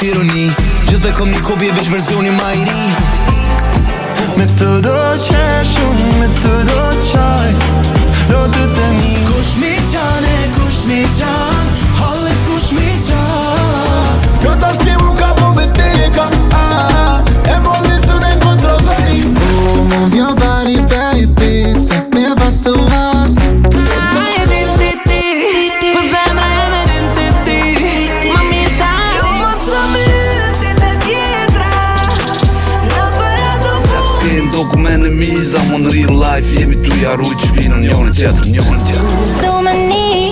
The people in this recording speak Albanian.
ironi. Gjithve kom një kopje veç versioni ma i ri. Me të do qesh unë, me të do qaj, do të të mi. Kush mi qane, kush mi qan, hallet kush mi qan. Kjo tash ti mu ka po betika, e molli su ne kontrolloj. Oh, move your body baby, take me fast to fast. Dokument në miza, mon real life jemi tu jarujt shpinën njone tjetër. Sto më një